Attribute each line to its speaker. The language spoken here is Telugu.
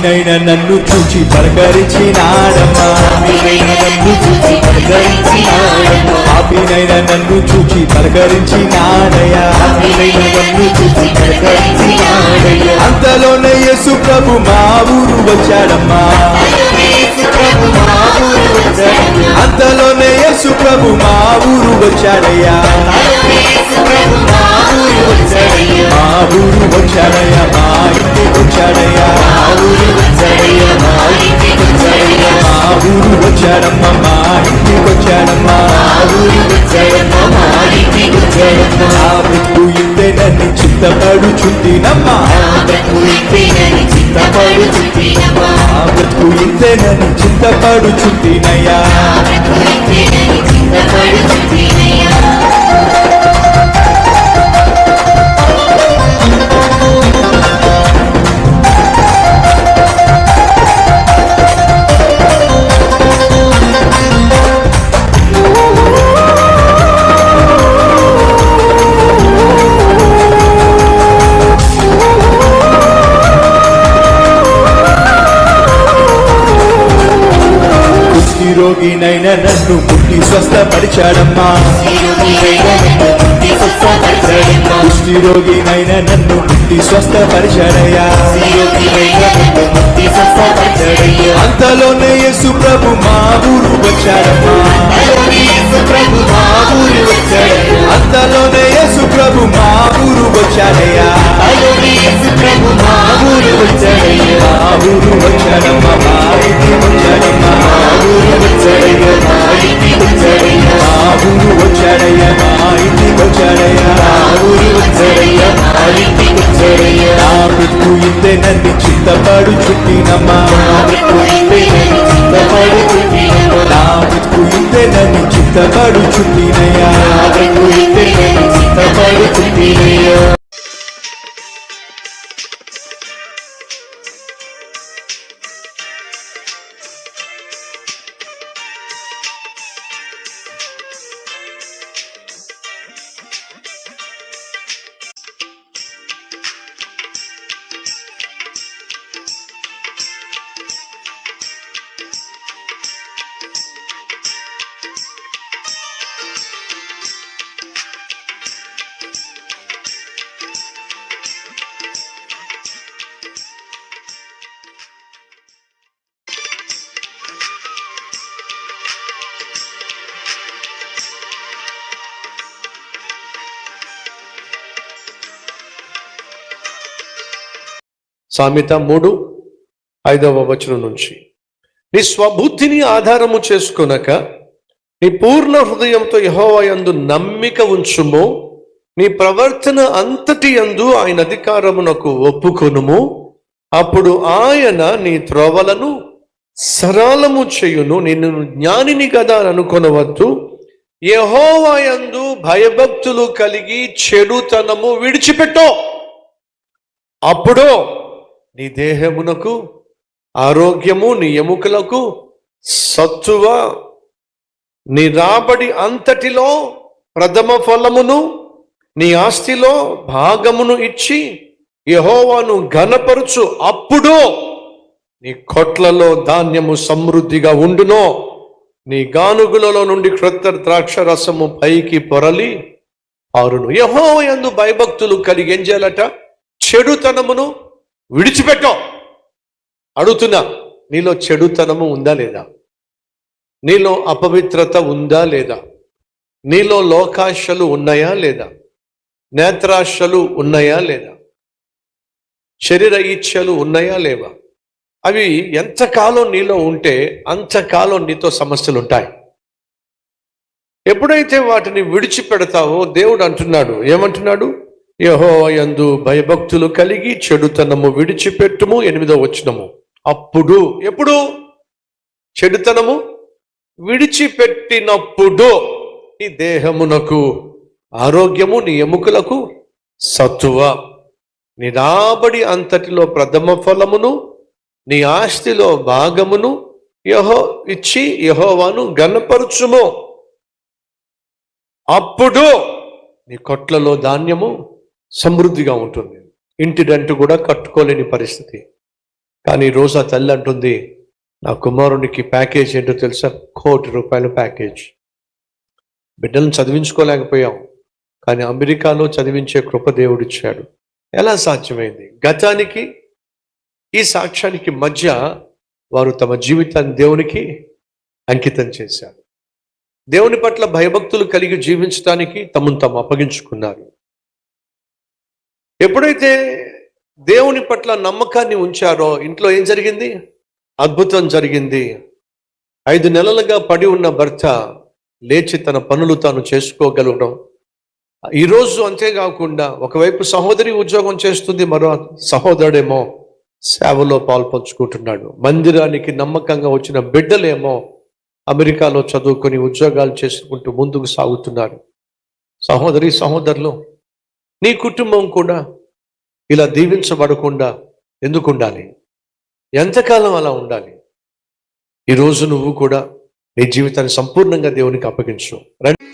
Speaker 1: పాపినైన నన్ను చూచి పలకరించినాడమ్మా, పాపినైన నన్ను చూచి పలకరించినాడయ్యా. అంతలోనే యేసు ప్రభు మా ఊరు వచ్చాడమ్మా, అంతలోనే యేసు ప్రభు మా ఊరు వచ్చాడయ్యా, మా ఊరు వచ్చాడయ్యా, మా ఇంటికి వచ్చాడయ్యా, మా ఊరు వచ్చాడమ్మా, మా ఇంటికి వచ్చాడమ్మా. నా బ్రతుకు ఇంతేనని చింతపడుచుంటినమ్మా, నా బ్రతుకు ఇంతేనని చింతపడుచుంటినయ్యా. రోగినైన నన్ను ముట్టి స్వస్థపరిచాడమ్మా, కుష్టి రోగినైన నన్ను ముట్టి స్వస్థపరిచాడయ్యా. అంతలోనే యేసు ప్రభు మా ఊరు వచ్చాడమ్మా, అంతలోనే యేసు ప్రభు మా ఊరు వచ్చాడయ్యా, మా ఊరు వచ్చాడమ్మా, మా ఇంటికి వచ్చాడమ్మా, మా ఊరు వచ్చాడయ్యా, మా ఇంటికి వచ్చాడయ్యా. నా బ్రతుకు ఇంతేనని చింతపడుచుంటినమ్మా, నా బ్రతుకు ఇంతేనని చింతపడుచుంటినయ్యా.
Speaker 2: సామెత 3:5 నుంచి, నీ స్వబుద్ధిని ఆధారము చేసుకొనక నీ పూర్ణ హృదయంతో యెహోవా యందు నమ్మిక ఉంచుము, నీ ప్రవర్తన అంతటి యందు ఆయన అధికారమునకు ఒప్పుకొనుము, అప్పుడు ఆయన నీ త్రోవలను సరళము చేయును. నిన్ను జ్ఞానిని కదా అని అనుకొనవద్దు. యెహోవా యందు భయభక్తులు కలిగి చెడుతనము విడిచిపెట్టో, అప్పుడు నీ దేహమునకు ఆరోగ్యము, నీ ఎముకలకు సత్తువ, నీ రాబడి అంతటిలో ప్రథమ ఫలమును, నీ ఆస్తిలో భాగమును ఇచ్చి యెహోవాను ఘనపరచు. అప్పుడు నీ కొట్లలో ధాన్యము సమృద్ధిగా ఉండునో, నీ గానుగులలో నుండి క్రొత్త ద్రాక్ష రసము పైకి పొరలి ఆరును. యెహోవా యందు భయభక్తులు కలిగి ఏం చేయాలట? చెడుతనమును విడిచిపెట్టో. అడుగుతున్నా, నీలో చెడుతనము ఉందా లేదా? నీలో అపవిత్రత ఉందా లేదా? నీలో లోకాశలు ఉన్నాయా లేదా? నేత్రాశలు ఉన్నాయా లేదా? శరీర ఇచ్ఛలు ఉన్నాయా లేవా? అవి ఎంతకాలం నీలో ఉంటే అంతకాలం నీతో సమస్యలు ఉంటాయి. ఎప్పుడైతే వాటిని విడిచిపెడతావో దేవుడు అంటున్నాడు, ఏమంటున్నాడు? యెహోవా యందు భయభక్తులు కలిగి చెడుతనము విడిచిపెట్టుము. 8వ వచనము. అప్పుడు, ఎప్పుడు? చెడుతనము విడిచిపెట్టినప్పుడు నీ దేహమునకు ఆరోగ్యము, నీ ఎముకలకు సత్తువ, నీ రాబడి అంతటిలో ప్రథమ ఫలమును, నీ ఆస్తిలో భాగమును ఇచ్చి యెహోవాను ఘనపరచుము. అప్పుడు నీ కొట్లలో ధాన్యము సమృద్ధిగా ఉంటుంది. ఇంటి రెంట్ కూడా కట్టుకోలేని పరిస్థితి, కానీ ఈ రోజు ఆ తల్లి అంటుంది, నా కుమారునికి ప్యాకేజ్ ఏంటో తెలుసా? ₹1,00,00,000 ప్యాకేజ్. బిడ్డలను చదివించుకోలేకపోయాం, కానీ అమెరికాలో చదివించే కృప దేవుడిచ్చాడు. ఎలా సాధ్యమైంది? గతానికి ఈ సాక్ష్యానికి మధ్య వారు తమ జీవితాన్ని దేవునికి అంకితం చేశారు. దేవుని పట్ల భయభక్తులు కలిగి జీవించడానికి తమను తాము అప్పగించుకున్నారు. ఎప్పుడైతే దేవుని పట్ల నమ్మకాన్ని ఉంచారో ఇంట్లో ఏం జరిగింది? అద్భుతం జరిగింది. 5 నెలలుగా పడి ఉన్న భర్త లేచి తన పనులు తాను చేసుకోగలగడం. ఈరోజు అంతేకాకుండా ఒకవైపు సహోదరి ఉద్యోగం చేస్తుంది, మరో సహోదరుడేమో సేవలో పాల్పంచుకుంటున్నాడు. మందిరానికి నమ్మకంగా వచ్చిన బిడ్డలేమో అమెరికాలో చదువుకొని ఉద్యోగాలు చేసుకుంటూ ముందుకు సాగుతున్నారు. సహోదరులు, నీ కుటుంబం కూడా ఇలా దీవించబడకుండా ఎందుకు ఉండాలి? ఎంతకాలం అలా ఉండాలి? ఈరోజు నువ్వు కూడా నీ జీవితాన్ని సంపూర్ణంగా దేవునికి అప్పగించు. రండి.